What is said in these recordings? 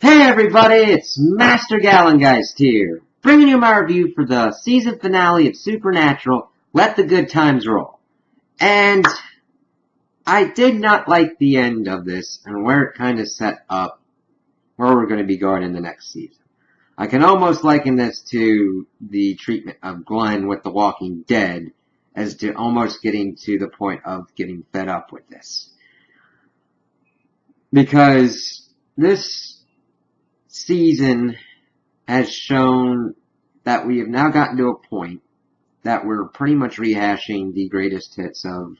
Hey everybody, it's Master Gallengeist here, bringing you my review for the season finale of Supernatural, Let the Good Times Roll. And I did not like the end of this and where it kind of set up where we're going to be going in the next season. I can almost liken this to the treatment of Glenn with The Walking Dead as to almost getting to the point of getting fed up with this. Because this season has shown that we have now gotten to a point that we're pretty much rehashing the greatest hits of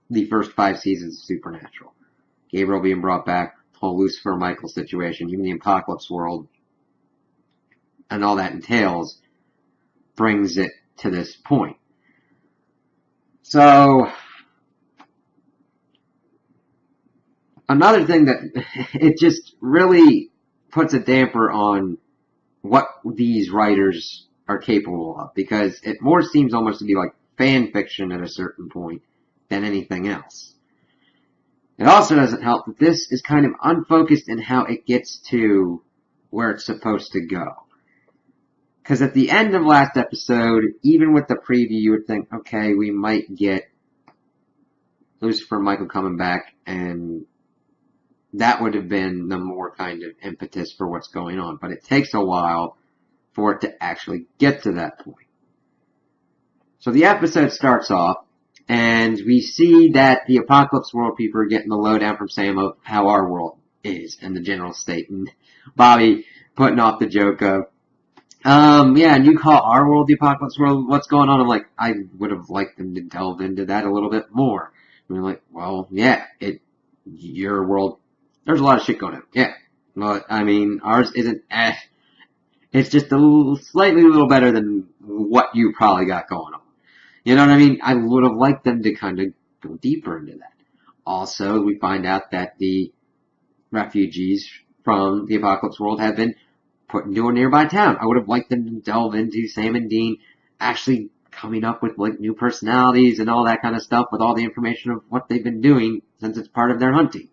the first 5 seasons of Supernatural. Gabriel being brought back, the whole Lucifer Michael situation, even the Apocalypse world, and all that entails, brings it to this point. So, another thing that it just really puts a damper on what these writers are capable of, because it more seems almost to be like fan fiction at a certain point than anything else. It also doesn't help that this is kind of unfocused in how it gets to where it's supposed to go. Because at the end of last episode, even with the preview, you would think, okay, we might get Lucifer and Michael coming back, and that would have been the more kind of impetus for what's going on. But it takes a while for it to actually get to that point. So the episode starts off, and we see that the Apocalypse world people are getting the lowdown from Sam of how our world is and the general state. And Bobby putting off the joke of, yeah, and you call our world the Apocalypse world, what's going on? I'm like, I would have liked them to delve into that a little bit more. And we're like, well, yeah, your world, there's a lot of shit going on. Yeah. But, I mean, ours isn't, it's just slightly a little better than what you probably got going on. You know what I mean? I would have liked them to kind of go deeper into that. Also, we find out that the refugees from the Apocalypse world have been put into a nearby town. I would have liked them to delve into Sam and Dean actually coming up with like new personalities and all that kind of stuff with all the information of what they've been doing since it's part of their hunting.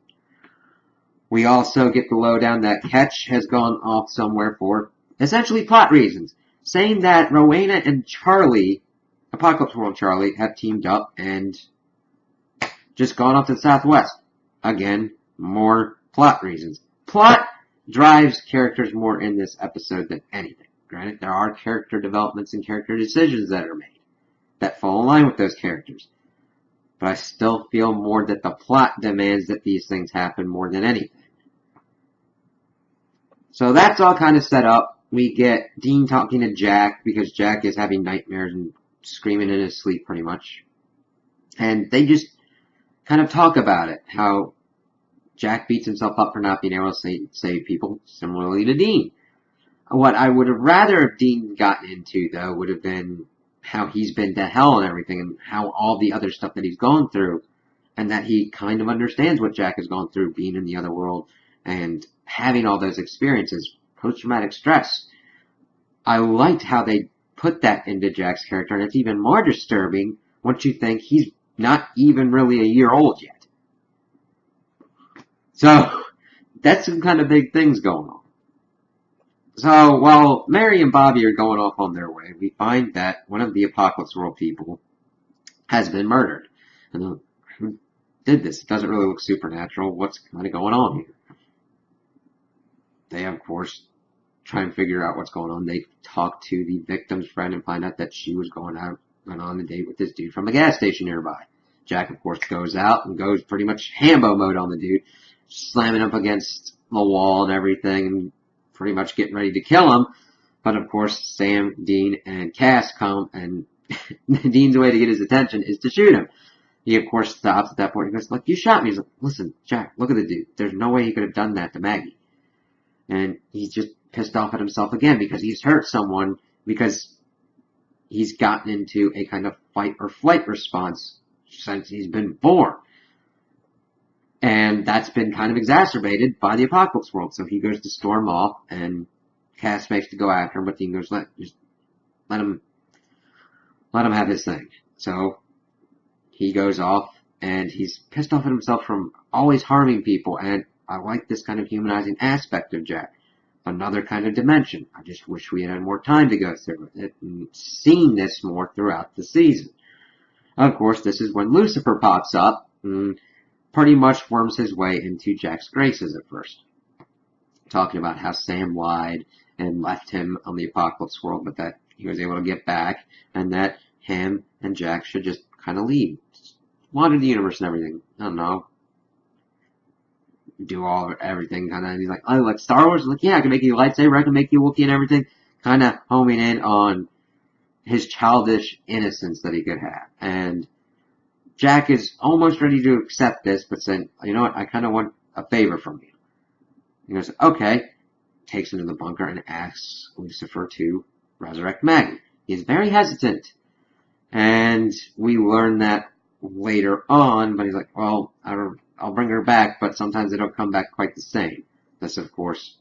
We also get the lowdown that Ketch has gone off somewhere for essentially plot reasons, saying that Rowena and Charlie, Apocalypse World Charlie, have teamed up and just gone off to the southwest. Again, more plot reasons. Plot drives characters more in this episode than anything. Granted, there are character developments and character decisions that are made that fall in line with those characters. But I still feel more that the plot demands that these things happen more than anything. So that's all kind of set up. We get Dean talking to Jack because Jack is having nightmares and screaming in his sleep pretty much. And they just kind of talk about it, how Jack beats himself up for not being able to save people, similarly to Dean. What I would have rather have Dean gotten into, though, would have been how he's been to hell and everything, and how all the other stuff that he's gone through, and that he kind of understands what Jack has gone through being in the other world and having all those experiences, post-traumatic stress. I liked how they put that into Jack's character, and it's even more disturbing once you think he's not even really a year old yet. So, that's some kind of big things going on. So, while Mary and Bobby are going off on their way, we find that one of the Apocalypse World people has been murdered. And who did this? It doesn't really look supernatural. What's kind of going on here? They, of course, try and figure out what's going on. They talk to the victim's friend and find out that she was going on a date with this dude from a gas station nearby. Jack, of course, goes out and goes pretty much Hambo mode on the dude, slamming up against the wall and everything, and pretty much getting ready to kill him. But, of course, Sam, Dean, and Cass come, and Dean's way to get his attention is to shoot him. He, of course, stops at that point and goes, like, you shot me. He's like, listen, Jack, look at the dude. There's no way he could have done that to Maggie. And he's just pissed off at himself again because he's hurt someone because he's gotten into a kind of fight or flight response since he's been born. And that's been kind of exacerbated by the Apocalypse world. So he goes to storm off, and Cass makes to go after him, but Dean goes, let him have his thing. So he goes off, and he's pissed off at himself from always harming people, and I like this kind of humanizing aspect of Jack. Another kind of dimension. I just wish we had more time to go through it and seen this more throughout the season. Of course, this is when Lucifer pops up and pretty much worms his way into Jack's graces at first. Talking about how Sam lied and left him on the Apocalypse world, but that he was able to get back, and that him and Jack should just kind of leave. Wander the universe and everything. I don't know. Do everything kind of. He's like, oh, like Star Wars? Like, yeah, I can make you a lightsaber, I can make you a Wookiee and everything. Kind of homing in on his childish innocence that he could have. And Jack is almost ready to accept this, but saying, you know what, I kind of want a favor from you. He goes, okay. Takes him to the bunker and asks Lucifer to resurrect Maggie. He's very hesitant. And we learn that later on, but he's like, well, I'll bring her back, but sometimes they don't come back quite the same. This, of course,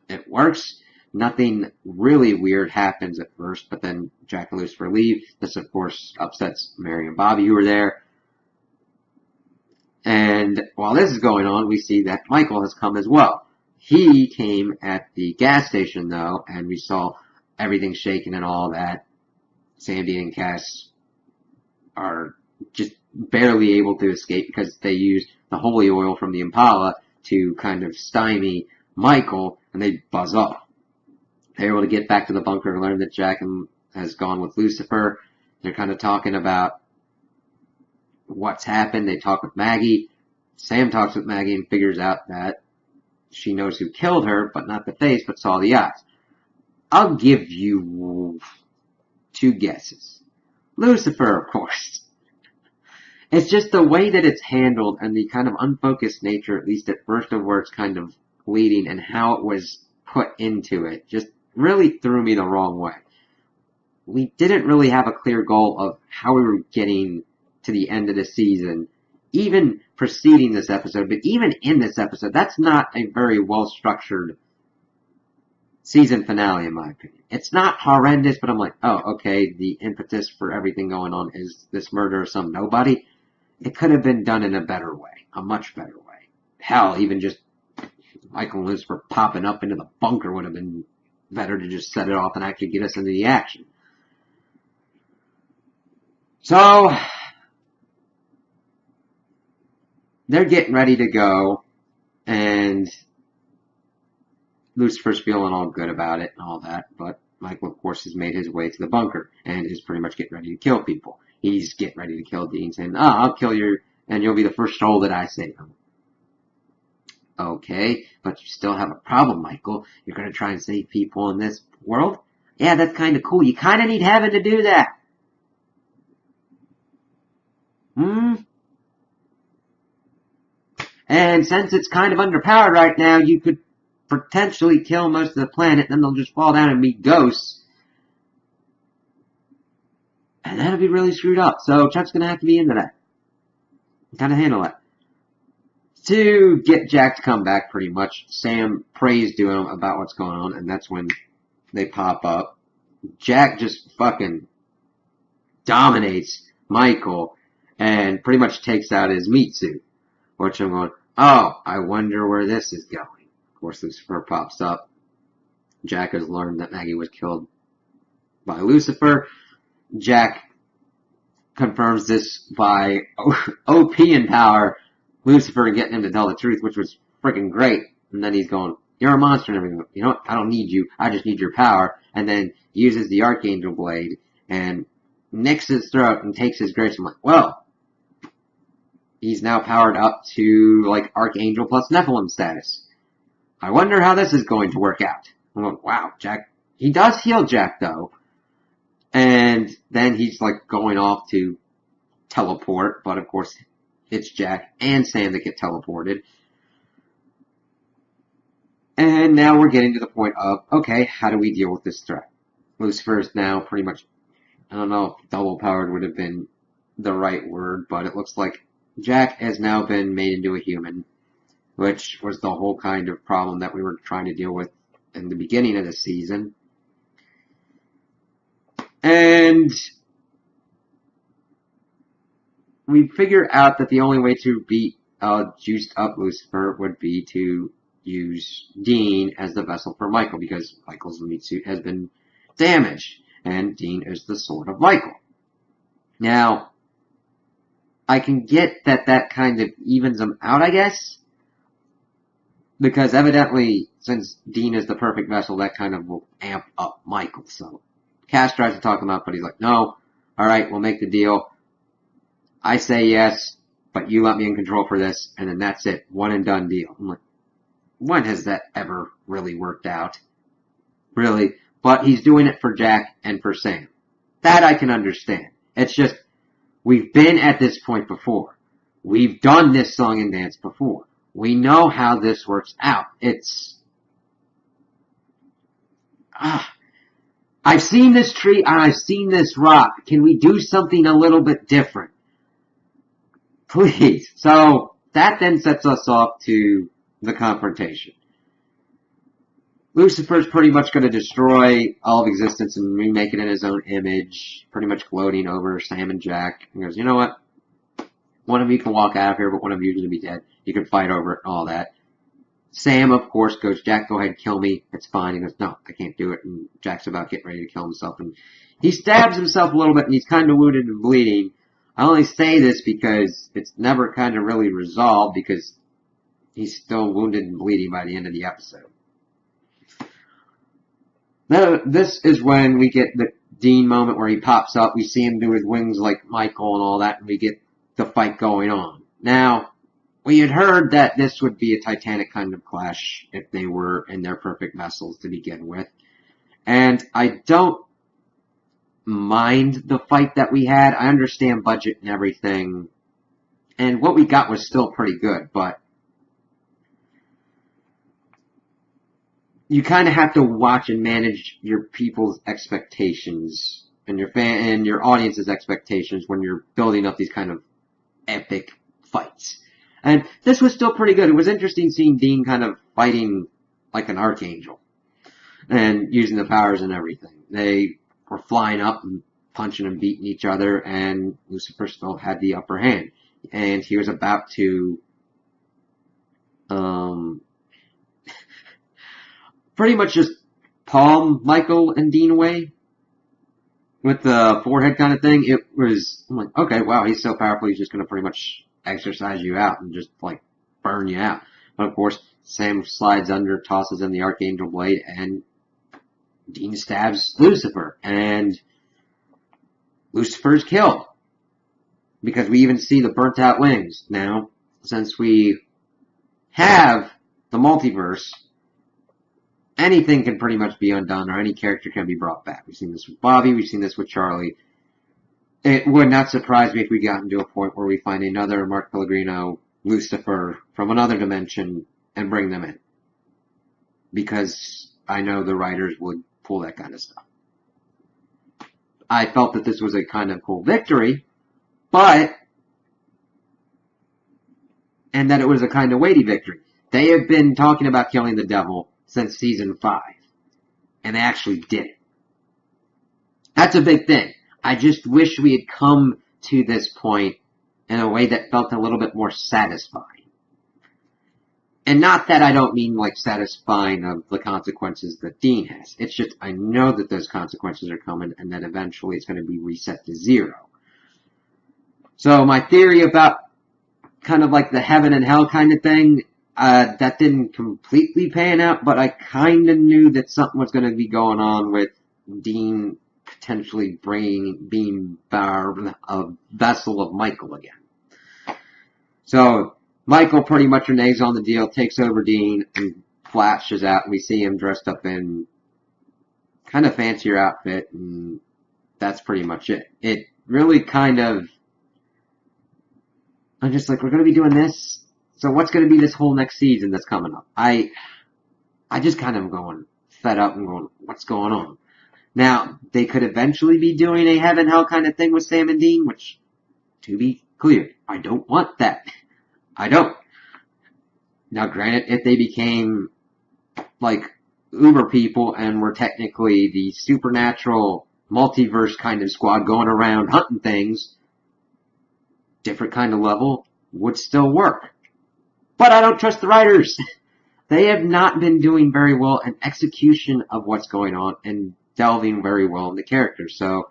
it works. Nothing really weird happens at first, but then Jack and Lucifer leave. This, of course, upsets Mary and Bobby, who were there. And while this is going on, we see that Michael has come as well. He came at the gas station, though, and we saw everything shaking and all that. Sandy and Cass are just barely able to escape because they use the holy oil from the Impala to kind of stymie Michael, and they buzz off. They're able to get back to the bunker and learn that Jack has gone with Lucifer. They're kind of talking about what's happened. They talk with Maggie. Sam talks with Maggie and figures out that she knows who killed her, but not the face, but saw the eyes. I'll give you 2 guesses. Lucifer, of course. It's just the way that it's handled and the kind of unfocused nature, at least at first, of where it's kind of leading and how it was put into it, just really threw me the wrong way. We didn't really have a clear goal of how we were getting to the end of the season, even preceding this episode, but even in this episode, that's not a very well-structured season finale, in my opinion. It's not horrendous, but I'm like, oh, okay, the impetus for everything going on is this murder of some nobody. It could have been done in a better way, a much better way. Hell, even just Michael and Lucifer popping up into the bunker would have been better to just set it off and actually get us into the action. So, they're getting ready to go, and Lucifer's feeling all good about it and all that, but Michael, of course, has made his way to the bunker and is pretty much getting ready to kill people. He's getting ready to kill Dean, saying, I'll kill you, and you'll be the first soul that I save. Okay, but you still have a problem, Michael. You're going to try and save people in this world? Yeah, that's kind of cool. You kind of need heaven to do that. And since it's kind of underpowered right now, you could potentially kill most of the planet, then they'll just fall down and be ghosts. And that'll be really screwed up. So Chuck's going to have to be into that. Kind of handle it. To get Jack to come back, pretty much, Sam prays to him about what's going on, and that's when they pop up. Jack just fucking dominates Michael and pretty much takes out his meat suit. Which I'm going, oh, I wonder where this is going. Of course, Lucifer pops up. Jack has learned that Maggie was killed by Lucifer. Jack confirms this by OP in power Lucifer and getting him to tell the truth, which was freaking great. And then he's going, you're a monster and everything. You know what? I don't need you. I just need your power. And then uses the Archangel Blade and nicks his throat and takes his grace. I'm like, well, he's now powered up to, like, Archangel plus Nephilim status. I wonder how this is going to work out. I'm like, wow, Jack. He does heal Jack, though. And then he's, like, going off to teleport. But, of course, it's Jack and Sam that get teleported. And now we're getting to the point of, okay, how do we deal with this threat? Lucifer is now pretty much, I don't know if double-powered would have been the right word, but it looks like Jack has now been made into a human, which was the whole kind of problem that we were trying to deal with in the beginning of the season. And we figure out that the only way to beat a juiced up Lucifer would be to use Dean as the vessel for Michael, because Michael's meat suit has been damaged, and Dean is the sword of Michael. Now, I can get that kind of evens them out, I guess, because evidently, since Dean is the perfect vessel, that kind of will amp up Michael. So Cash tries to talk him up, but he's like, no, alright, we'll make the deal. I say yes, but you let me in control for this, and then that's it. One and done deal. I'm like, when has that ever really worked out? Really? But he's doing it for Jack and for Sam. That I can understand. It's just, we've been at this point before. We've done this song and dance before. We know how this works out. It's... I've seen this tree and I've seen this rock. Can we do something a little bit different? Please. So, that then sets us off to the confrontation. Lucifer's pretty much going to destroy all of existence and remake it in his own image, pretty much gloating over Sam and Jack. He goes, you know what? One of you can walk out of here, but one of you is going to be dead. You can fight over it and all that. Sam, of course, goes, Jack, go ahead and kill me. It's fine. He goes, no, I can't do it. And Jack's about getting ready to kill himself. And he stabs himself a little bit, and he's kind of wounded and bleeding. I only say this because it's never kind of really resolved, because he's still wounded and bleeding by the end of the episode. Now, this is when we get the Dean moment where he pops up. We see him do his wings like Michael and all that, and we get the fight going on. Now, we had heard that this would be a Titanic kind of clash if they were in their perfect vessels to begin with. And I don't mind the fight that we had. I understand budget and everything. And what we got was still pretty good, but you kind of have to watch and manage your people's expectations and your audience's expectations when you're building up these kind of epic fights. And this was still pretty good. It was interesting seeing Dean kind of fighting like an archangel and using the powers and everything. They were flying up and punching and beating each other, and Lucifer still had the upper hand. And he was about to pretty much just palm Michael and Dean away with the forehead kind of thing. I'm like, okay, wow, he's so powerful, he's just going to pretty much exercise you out and just, like, burn you out. But, of course, Sam slides under, tosses in the Archangel Blade, and Dean stabs Lucifer. And Lucifer's killed. Because we even see the burnt-out wings. Now, since we have the multiverse, anything can pretty much be undone, or any character can be brought back. We've seen this with Bobby, we've seen this with Charlie. It would not surprise me if we got into a point where we find another Mark Pellegrino Lucifer from another dimension and bring them in. Because I know the writers would pull that kind of stuff. I felt that this was a kind of cool victory, and that it was a kind of weighty victory. They have been talking about killing the devil since season 5. And they actually did it. That's a big thing. I just wish we had come to this point in a way that felt a little bit more satisfying. And not that I don't mean like satisfying of the consequences that Dean has. It's just I know that those consequences are coming and that eventually it's going to be reset to 0. So my theory about kind of like the heaven and hell kind of thing, that didn't completely pan out, but I kind of knew that something was going to be going on with Dean potentially being a vessel of Michael again. So Michael pretty much reneges on the deal, takes over Dean, and flashes out, and we see him dressed up in kind of fancier outfit, and that's pretty much it. It really kind of... I'm just like, we're going to be doing this? So what's going to be this whole next season that's coming up? I just kind of going fed up and going, what's going on? Now, they could eventually be doing a heaven hell kind of thing with Sam and Dean, which, to be clear, I don't want that. I don't. Now, granted, if they became, like, Uber people and were technically the supernatural multiverse kind of squad going around hunting things, different kind of level, would still work. But I don't trust the writers. They have not been doing very well in execution of what's going on and delving very well in the characters. So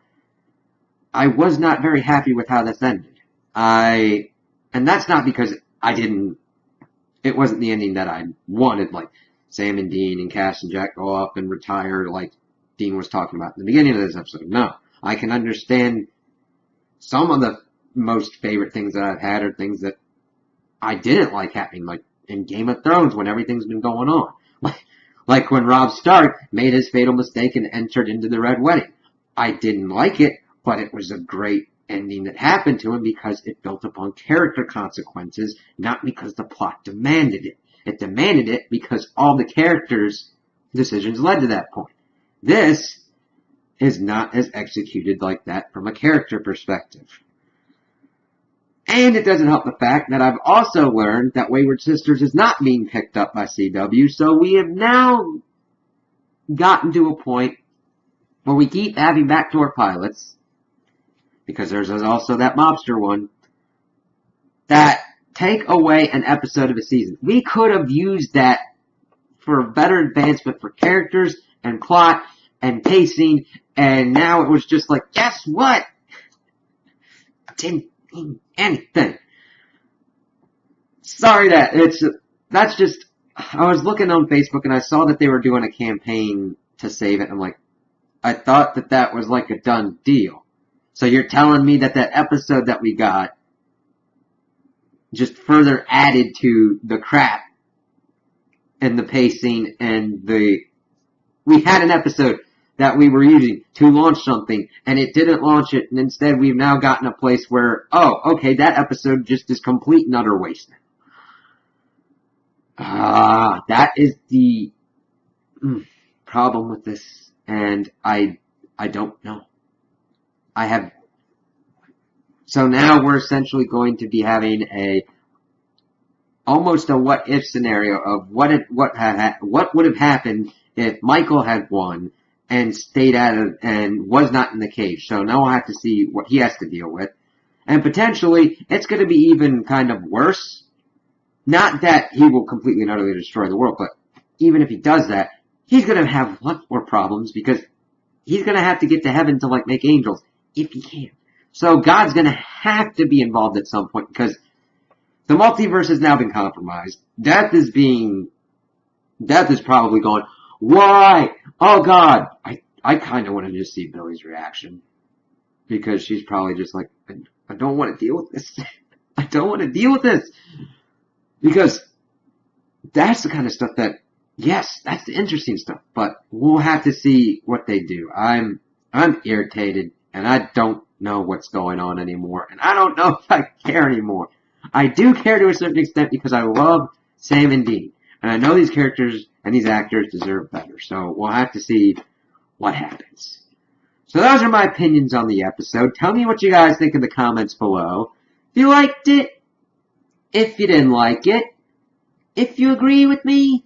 I was not very happy with how this ended. And that's not because it wasn't the ending that I wanted, like Sam and Dean and Cass and Jack go up and retire like Dean was talking about in the beginning of this episode. No. I can understand some of the most favorite things that I've had are things that I didn't like happening, like in Game of Thrones when everything's been going on. Like when Robb Stark made his fatal mistake and entered into the Red Wedding. I didn't like it, but it was a great ending that happened to him because it built upon character consequences, not because the plot demanded it. It demanded it because all the characters' decisions led to that point. This is not as executed like that from a character perspective. And it doesn't help the fact that I've also learned that Wayward Sisters is not being picked up by CW, so we have now gotten to a point where we keep having backdoor pilots, because there's also that mobster one, that take away an episode of a season. We could have used that for better advancement for characters and plot and pacing, and now it was just like, guess what? Didn't mean anything. Sorry that's just, I was looking on Facebook and I saw that they were doing a campaign to save it. I'm like, I thought that was like a done deal. So you're telling me that episode that we got just further added to the crap and the pacing and we had an episode that we were using to launch something and it didn't launch it, and instead we've now gotten a place where, oh, okay, that episode just is complete and utter waste now. That is the problem with this, and I don't know. So now we're essentially going to be having almost a what if scenario of what would have happened if Michael had won and stayed out of and was not in the cage. So now we'll have to see what he has to deal with. And potentially it's going to be even kind of worse. Not that he will completely and utterly destroy the world, but even if he does that, he's going to have a lot more problems because he's going to have to get to heaven to like make angels if he can. So God's going to have to be involved at some point because the multiverse has now been compromised. Death is probably going, why? Oh God. I kind of want to just see Billy's reaction because she's probably just like, I don't want to deal with this. I don't want to deal with this because that's the kind of stuff that, yes, that's the interesting stuff, but we'll have to see what they do. I'm irritated and I don't know what's going on anymore, and I don't know if I care anymore. I do care to a certain extent because I love Sam and Dean, and I know these characters and these actors deserve better, so we'll have to see what happens. So those are my opinions on the episode. Tell me what you guys think in the comments below. If you liked it, if you didn't like it, if you agree with me,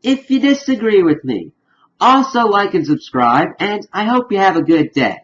if you disagree with me. Also like and subscribe, and I hope you have a good day.